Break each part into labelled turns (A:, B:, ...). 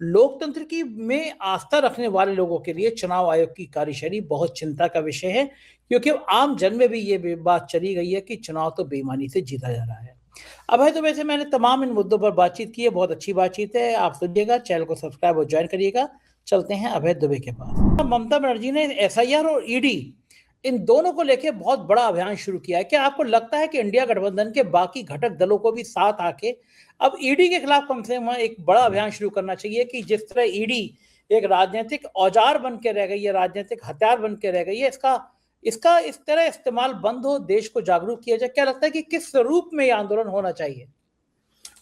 A: लोकतंत्र की में आस्था रखने वाले लोगों के लिए चुनाव आयोग की कार्यशैली बहुत चिंता का विषय है, क्योंकि आम जन में भी ये बात चली गई है कि चुनाव तो बेईमानी से जीता जा रहा है। अभय दुबे से मैंने तमाम इन मुद्दों पर बातचीत की है, बहुत अच्छी बातचीत है। आप सुनिएगा, चैनल को सब्सक्राइब और ज्वाइन करिएगा। चलते हैं अभय दुबे के पास। ममता बनर्जी ने एसआईआर और ईडी इन दोनों को लेकर बहुत बड़ा अभियान शुरू किया है। क्या आपको लगता है कि इंडिया गठबंधन के बाकी घटक दलों को भी साथ आके अब ईडी के खिलाफ कम से कम एक बड़ा अभियान शुरू करना चाहिए कि जिस तरह ईडी एक राजनीतिक औजार बन के रह गई है, राजनीतिक हथियार बन के रह गई है, इसका इसका इस तरह इस्तेमाल बंद हो, देश को जागरूक किया जाए। क्या लगता है कि किस रूप में यह आंदोलन होना चाहिए?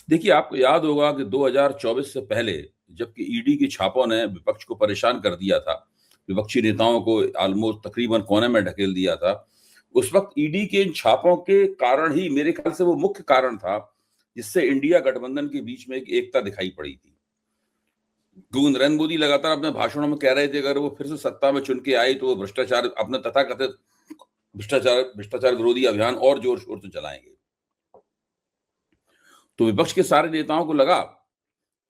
B: देखिए, आपको याद होगा कि 2024 से पहले जबकि ईडी के छापों ने विपक्ष को परेशान कर दिया था, विपक्षी नेताओं को ऑलमोस्ट तकरीबन कोने में ढकेल दिया था। उस वक्त ईडी के इन छापों के कारण ही मेरे ख्याल से वो मुख्य कारण था जिससे इंडिया गठबंधन के बीच में एक एकता दिखाई पड़ी थी। क्योंकि नरेंद्र मोदी लगातार अपने भाषणों में कह रहे थे अगर वो फिर से सत्ता में चुन के आई तो वो भ्रष्टाचार, अपने तथाकथित भ्रष्टाचार विरोधी अभियान और जोर शोर से चलाएंगे। तो विपक्ष के सारे नेताओं को लगा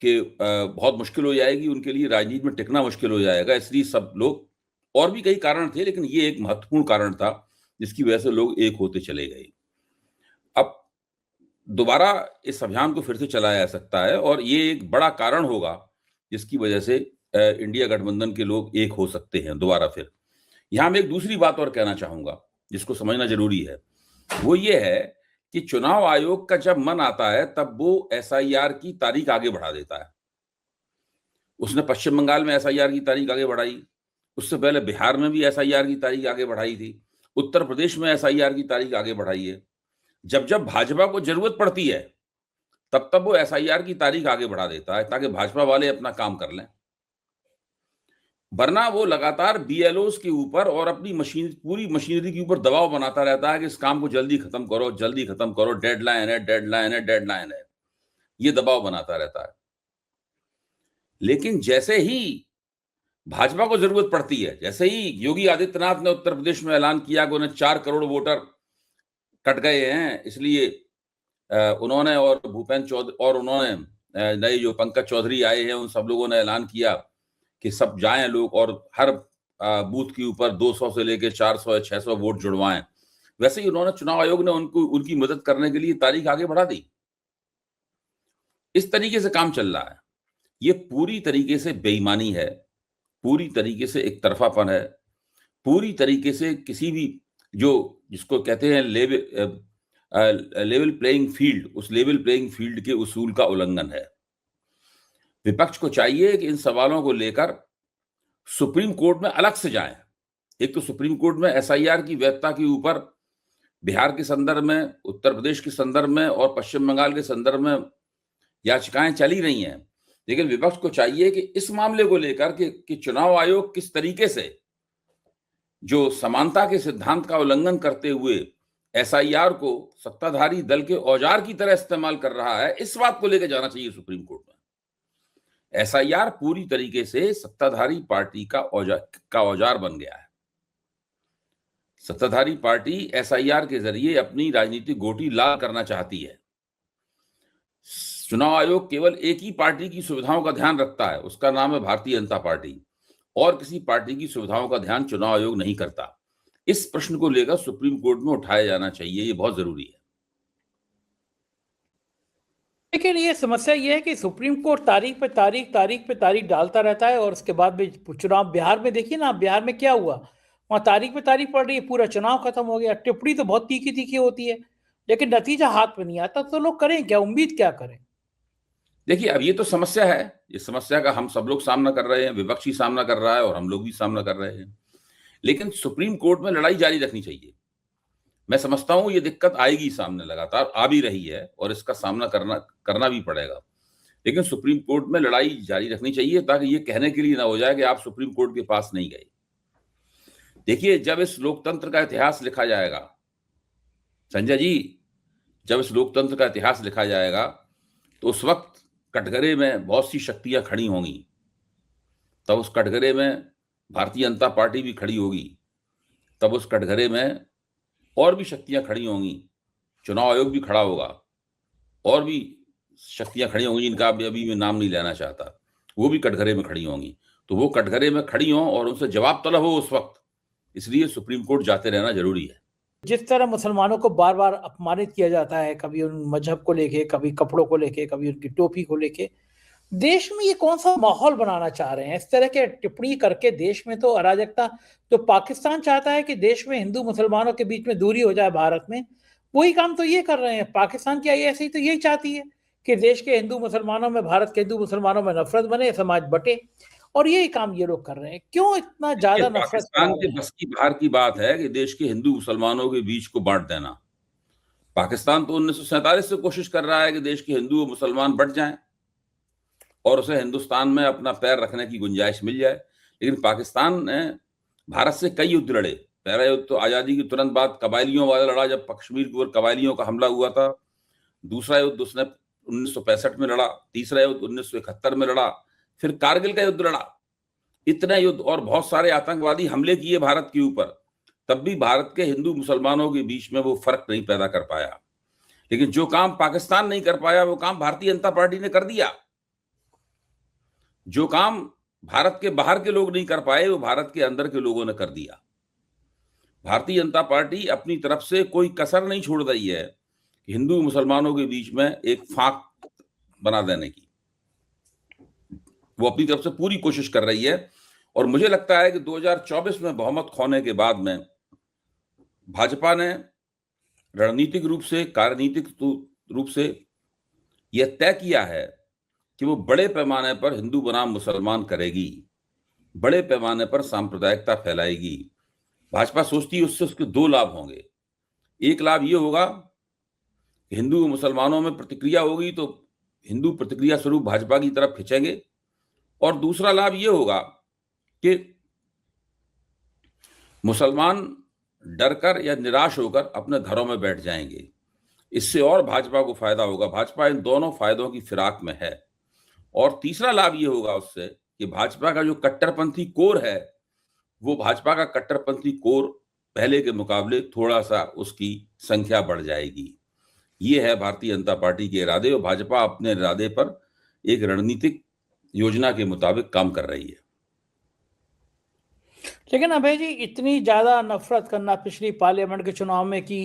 B: कि बहुत मुश्किल हो जाएगी, उनके लिए राजनीति में टिकना मुश्किल हो जाएगा, इसलिए सब लोग, और भी कई कारण थे लेकिन ये एक महत्वपूर्ण कारण था जिसकी वजह से लोग एक होते चले गए। अब दोबारा इस अभियान को फिर से चलाया जा सकता है और ये एक बड़ा कारण होगा जिसकी वजह से इंडिया गठबंधन के लोग एक हो सकते हैं दोबारा फिर। यहां मैं एक दूसरी बात और कहना चाहूंगा जिसको समझना जरूरी है, वो ये है कि चुनाव आयोग का जब मन आता है तब वो एसआईआर की तारीख आगे बढ़ा देता है। उसने पश्चिम बंगाल में एसआईआर की तारीख आगे बढ़ाई, उससे पहले बिहार में भी एसआईआर की तारीख आगे बढ़ाई थी, उत्तर प्रदेश में एसआईआर की तारीख आगे बढ़ाई है। जब जब भाजपा को जरूरत पड़ती है तब तब वो एसआईआर की तारीख आगे बढ़ा देता है ताकि भाजपा वाले अपना काम कर लें, वरना वो लगातार बीएलओस के ऊपर और अपनी पूरी मशीनरी के ऊपर दबाव बनाता रहता है कि इस काम को जल्दी खत्म करो, जल्दी खत्म करो, डेडलाइन है, डेडलाइन है, डेडलाइन है, ये दबाव बनाता रहता है। लेकिन जैसे ही भाजपा को जरूरत पड़ती है, जैसे ही योगी आदित्यनाथ ने उत्तर प्रदेश में ऐलान किया कि उन्हें 4 करोड़ वोटर कट गए हैं, इसलिए उन्होंने और भूपेंद्र चौधरी और उन्होंने नए जो पंकज चौधरी आए हैं उन सब लोगों ने ऐलान किया कि सब जाएं लोग और हर बूथ के ऊपर 200 से लेकर 400 या 600 वोट जुड़वाएं। वैसे ही उन्होंने, चुनाव आयोग ने उनकी मदद करने के लिए तारीख आगे बढ़ा दी। इस तरीके से काम चल रहा है। ये पूरी तरीके से बेईमानी है, पूरी तरीके से एक तरफापन है, पूरी तरीके से किसी भी जिसको कहते हैं लेवल प्लेइंग फील्ड, उस लेवल प्लेइंग फील्ड के उसूल का उल्लंघन है। विपक्ष को चाहिए कि इन सवालों को लेकर सुप्रीम कोर्ट में अलग से जाएं। एक तो सुप्रीम कोर्ट में एसआईआर की वैधता के ऊपर बिहार के संदर्भ में, उत्तर प्रदेश के संदर्भ में और पश्चिम बंगाल के संदर्भ में याचिकाएं चली रही हैं, लेकिन विपक्ष को चाहिए कि इस मामले को लेकर कि चुनाव आयोग किस तरीके से जो समानता के सिद्धांत का उल्लंघन करते हुए एसआईआर को सत्ताधारी दल के औजार की तरह इस्तेमाल कर रहा है, इस बात को लेकर जाना चाहिए सुप्रीम कोर्ट में। एसआईआर पूरी तरीके से सत्ताधारी पार्टी का औजार बन गया है। सत्ताधारी पार्टी एसआईआर के जरिए अपनी राजनीतिक गोटी लाल करना चाहती है। चुनाव आयोग केवल एक ही पार्टी की सुविधाओं का ध्यान रखता है, उसका नाम है भारतीय जनता पार्टी, और किसी पार्टी की सुविधाओं का ध्यान चुनाव आयोग नहीं करता। इस प्रश्न को लेकर सुप्रीम कोर्ट में उठाया जाना चाहिए, ये बहुत जरूरी है।
A: लेकिन ये समस्या ये है कि सुप्रीम कोर्ट तारीख पे तारीख डालता रहता है और उसके बाद भी चुनाव, बिहार में देखिए ना, बिहार में क्या हुआ, वहां तारीख पे तारीख पड़ रही है, पूरा चुनाव खत्म हो गया। टिप्पणी तो बहुत तीखी तीखी होती है लेकिन नतीजा हाथ में नहीं आता, तो लोग करें क्या, उम्मीद क्या करें?
B: देखिए, अब ये तो समस्या है, इस समस्या का हम सब लोग सामना कर रहे हैं, विपक्ष ही सामना कर रहा है और हम लोग भी सामना कर रहे हैं। लेकिन सुप्रीम कोर्ट में लड़ाई जारी रखनी चाहिए। मैं समझता हूं ये दिक्कत आएगी सामने, लगातार आ भी रही है और इसका सामना करना भी पड़ेगा, लेकिन सुप्रीम कोर्ट में लड़ाई जारी रखनी चाहिए ताकि ये कहने के लिए ना हो जाए कि आप सुप्रीम कोर्ट के पास नहीं गए। देखिए, जब इस लोकतंत्र का इतिहास लिखा जाएगा, संजय जी, जब इस लोकतंत्र का इतिहास लिखा जाएगा तो उस वक्त कटघरे में बहुत सी शक्तियां खड़ी होंगी। तब उस कटघरे में भारतीय जनता पार्टी भी खड़ी होगी, तब उस कटघरे में और भी शक्तियां खड़ी होंगी, चुनाव आयोग भी खड़ा होगा, और भी शक्तियां खड़ी होंगी जिनका अभी मैं नाम नहीं लेना चाहता, वो भी कटघरे में खड़ी होंगी। तो वो कटघरे में खड़ी हों और उनसे जवाब तलब हो उस वक्त, इसलिए सुप्रीम कोर्ट जाते रहना जरूरी है।
A: जिस तरह मुसलमानों को बार-बार अपमानित किया जाता है, कभी उन मजहब को लेके, कभी कपड़ों को लेके, कभी उनकी टोपी को लेके, देश में ये कौन-सा माहौल बनाना चाह रहे हैं? इस तरह के टिप्पणी करके देश में तो अराजकता, तो पाकिस्तान चाहता है कि देश में हिंदू मुसलमानों के बीच में दूरी हो जाए भारत में, वही काम तो ये कर रहे हैं। पाकिस्तान की आईएसआई तो यही चाहती है कि देश के हिंदू मुसलमानों में, भारत के हिंदू मुसलमानों में नफ़रत बने, समाज बँटे, और यही काम ये लोग कर रहे हैं। क्यों इतना
B: देखिए,
A: ज़्यादा नफ़रत
B: पाकिस्तान
A: फैला
B: के
A: रहे हैं?
B: बस की बाहर की बात है कि देश के हिंदू मुसलमानों के बीच को बांट देना। पाकिस्तान तो 1947 से कोशिश कर रहा है कि देश के हिंदू और मुसलमान बँट जाएं और उसे हिंदुस्तान में अपना पैर रखने की गुंजाइश मिल जाए। लेकिन पाकिस्तान ने भारत से कई युद्ध लड़े। पहला युद्ध तो आज़ादी के तुरंत बाद कबायलियों वाला लड़ा, जब कश्मीर के ऊपर कबायलियों का हमला हुआ था। दूसरा युद्ध उसने 1965 में लड़ा, तीसरा युद्ध 1971 में लड़ा, फिर कारगिल का युद्ध लड़ा। इतने युद्ध और बहुत सारे आतंकवादी हमले किए भारत के ऊपर, तब भी भारत के हिंदू मुसलमानों के बीच में वो फर्क नहीं पैदा कर पाया। लेकिन जो काम पाकिस्तान नहीं कर पाया, वो काम भारतीय जनता पार्टी ने कर दिया। जो काम भारत के बाहर के लोग नहीं कर पाए, वो भारत के अंदर के लोगों ने कर दिया। भारतीय जनता पार्टी अपनी तरफ से कोई कसर नहीं छोड़ रही है हिंदू मुसलमानों के बीच में एक फाक बना देने की। वो अपनी तरफ से पूरी कोशिश कर रही है और मुझे लगता है कि 2024 में बहुमत खोने के बाद में भाजपा ने रणनीतिक रूप से, कार्यनीतिक रूप से यह तय किया है कि वो बड़े पैमाने पर हिंदू बनाम मुसलमान करेगी, बड़े पैमाने पर सांप्रदायिकता फैलाएगी। भाजपा सोचती है उससे उसके दो लाभ होंगे। एक लाभ ये होगा कि हिंदू और मुसलमानों में प्रतिक्रिया होगी तो हिंदू प्रतिक्रिया स्वरूप भाजपा की तरफ खिंचेंगे, और दूसरा लाभ ये होगा कि मुसलमान डरकर या निराश होकर अपने घरों में बैठ जाएंगे। इससे और भाजपा को फायदा होगा। भाजपा इन दोनों फायदों की फिराक में है। और तीसरा लाभ ये होगा उससे कि भाजपा का जो कट्टरपंथी कोर है, वो भाजपा का कट्टरपंथी कोर पहले के मुकाबले थोड़ा सा उसकी संख्या बढ़ जाएगी। ये है भारतीय जनता पार्टी के इरादे, और भाजपा अपने इरादे पर एक रणनीतिक योजना के मुताबिक काम कर रही है।
A: लेकिन अभय जी, इतनी ज़्यादा नफ़रत करना पिछली पार्लियामेंट के चुनाव में कि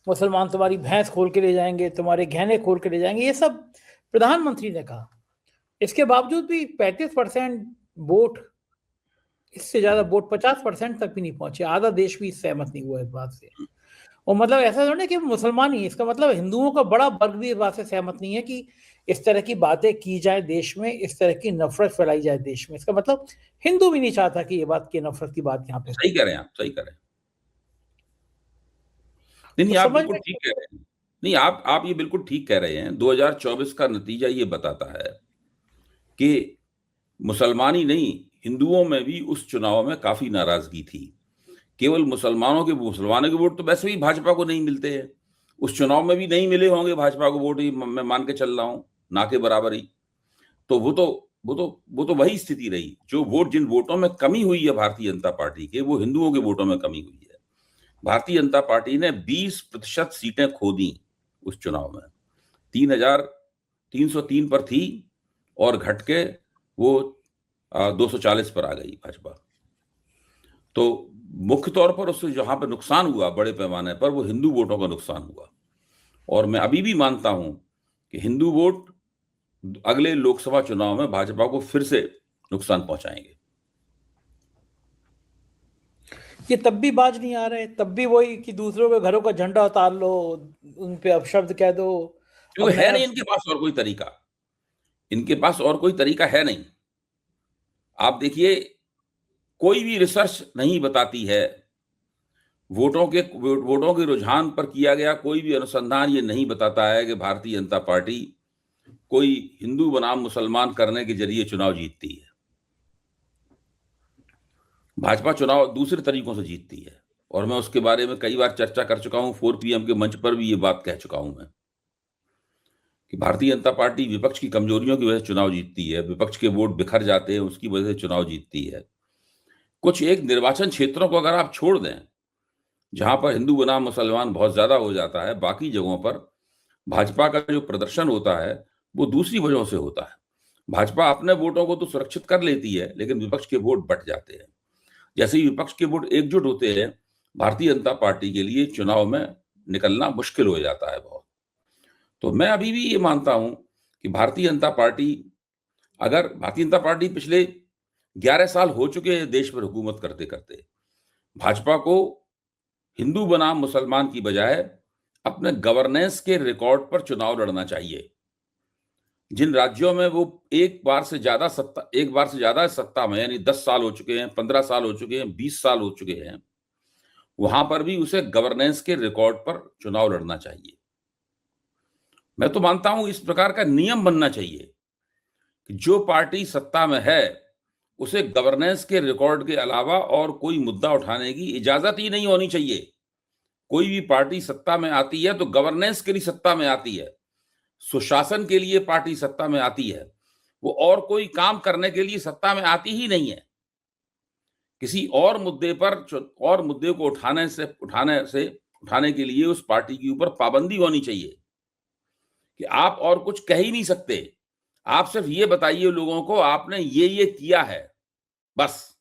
A: मुसलमान तुम्हारी भैंस खोल के ले जाएंगे, तुम्हारे गहने खोल के ले जाएंगे, ये सब प्रधानमंत्री ने कहा। इसके बावजूद भी 35% वोट, इससे ज़्यादा वोट 50% तक भी नहीं पहुंचे। आधा देश भी सहमत नहीं हुआ इस बात से। और मतलब ऐसा थोड़ा कि मुसलमान ही, इसका मतलब हिंदुओं का बड़ा वर्ग भी इस बात से सहमत नहीं है कि इस तरह की बातें की जाए देश में, इस तरह की नफरत फैलाई जाए देश में। इसका मतलब हिंदू भी नहीं चाहता कि ये बात की नफरत की बात यहाँ पे।
B: सही कह रहे हैं आप, सही कह रहे हैं। नहीं,
A: तो
B: आप
A: समझ
B: बिल्कुल
A: में
B: ठीक कह रहे हैं। नहीं, आप ये बिल्कुल ठीक कह रहे हैं। 2024 का नतीजा ये बताता है कि मुसलमान ही नहीं, हिंदुओं में भी उस चुनाव में काफी नाराजगी थी। केवल मुसलमानों के वोट तो वैसे भी भाजपा को नहीं मिलते हैं, उस चुनाव में भी नहीं मिले होंगे भाजपा को वोट, ही मैं मान के चल रहा हूं, ना के बराबर ही। तो वो तो वही स्थिति रही। जो वोट, जिन वोटों में कमी हुई है भारतीय जनता पार्टी के, वो हिंदुओं के वोटों में कमी हुई है। भारतीय जनता पार्टी ने 20% सीटें खो दी उस चुनाव में। 3,303 पर थी और घट के वो 240 पर आ गई भाजपा। तो मुख्य तौर पर उससे जहां पर नुकसान हुआ बड़े पैमाने पर, वो हिंदू वोटों का नुकसान हुआ। और मैं अभी भी मानता हूं कि हिंदू वोट अगले लोकसभा चुनाव में भाजपा को फिर से नुकसान पहुंचाएंगे।
A: ये तब भी बाज नहीं आ रहे, तब भी वही कि दूसरों के घरों का झंडा उतार लो, उन पे अपशब्द कह दो।
B: क्योंकि है नहीं इनके पास और कोई तरीका, इनके पास और कोई तरीका है नहीं। आप देखिए, कोई भी रिसर्च नहीं बताती है, वोटों के रुझान पर किया गया कोई भी अनुसंधान ये नहीं बताता है कि भारतीय जनता पार्टी कोई हिंदू बनाम मुसलमान करने के जरिए चुनाव जीतती है। भाजपा चुनाव दूसरे तरीकों से जीतती है, और मैं उसके बारे में कई बार चर्चा कर चुका हूं। 4 PM के मंच पर भी ये बात कह चुका हूं मैं कि भारतीय जनता पार्टी विपक्ष की कमजोरियों की वजह से चुनाव जीतती है, विपक्ष के वोट बिखर जाते हैं, उसकी वजह से चुनाव जीतती है। कुछ एक निर्वाचन क्षेत्रों को अगर आप छोड़ दें जहां पर हिंदू बनाम मुसलमान बहुत ज्यादा हो जाता है, बाकी जगहों पर भाजपा का जो प्रदर्शन होता है वो दूसरी वजहों से होता है। भाजपा अपने वोटों को तो सुरक्षित कर लेती है, लेकिन विपक्ष के वोट बट जाते हैं। जैसे ही विपक्ष के वोट एकजुट होते हैं, भारतीय जनता पार्टी के लिए चुनाव में निकलना मुश्किल हो जाता है बहुत। तो मैं अभी भी ये मानता हूं कि भारतीय जनता पार्टी पिछले 11 साल हो चुके हैं देश पर हुकूमत करते करते। भाजपा को हिंदू बनाम मुसलमान की बजाय अपने गवर्नेंस के रिकॉर्ड पर चुनाव लड़ना चाहिए। जिन राज्यों में वो एक बार से ज्यादा सत्ता में, यानी 10 साल हो चुके हैं, 15 साल हो चुके हैं, 20 साल हो चुके हैं, वहां पर भी उसे गवर्नेंस के रिकॉर्ड पर चुनाव लड़ना चाहिए। मैं तो मानता हूं इस प्रकार का नियम बनना चाहिए कि जो पार्टी सत्ता में है उसे गवर्नेंस के रिकॉर्ड के अलावा और कोई मुद्दा उठाने की इजाजत ही नहीं होनी चाहिए। कोई भी पार्टी सत्ता में आती है तो गवर्नेंस के लिए सत्ता में आती है, सुशासन के लिए पार्टी सत्ता में आती है, वो और कोई काम करने के लिए सत्ता में आती ही नहीं है। किसी और मुद्दे को उठाने के लिए उस पार्टी के ऊपर पाबंदी होनी चाहिए कि आप और कुछ कह ही नहीं सकते, आप सिर्फ ये बताइए लोगों को आपने ये किया है, बस।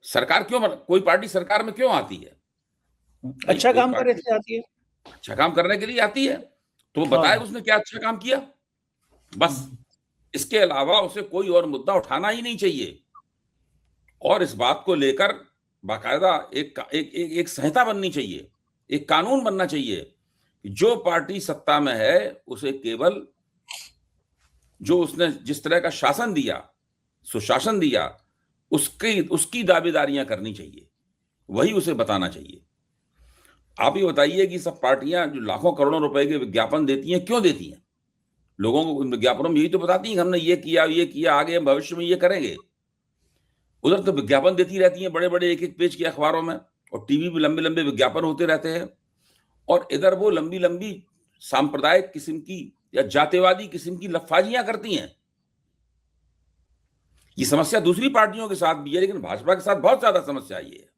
B: कोई पार्टी सरकार में क्यों आती है?
A: अच्छा काम करने से आती है।
B: अच्छा काम करने के लिए आती है, तो वो बताए उसने क्या अच्छा काम किया, बस। इसके अलावा उसे कोई और मुद्दा उठाना ही नहीं चाहिए। और इस बात को लेकर बाकायदा एक संहिता बननी चाहिए, एक कानून बनना चाहिए कि जो पार्टी सत्ता में है उसे केवल जो उसने जिस तरह का शासन दिया, सुशासन दिया, उसकी दावेदारियां करनी चाहिए, वही उसे बताना चाहिए। आप ये बताइए कि सब पार्टियां जो लाखों करोड़ों रुपए के विज्ञापन देती हैं, क्यों देती हैं? लोगों को विज्ञापनों में यही तो बताती हैं कि हमने ये किया, आगे भविष्य में ये करेंगे। उधर तो विज्ञापन देती रहती हैं बड़े बड़े एक पेज के अखबारों में, और टीवी पे लंबे लंबे विज्ञापन होते रहते हैं, और इधर वो लंबी लंबी सांप्रदायिक किस्म की या जातिवादी किस्म की लफाजियां करती हैं। ये समस्या दूसरी पार्टियों के साथ भी है, लेकिन भाजपा के साथ बहुत ज्यादा समस्या ये है।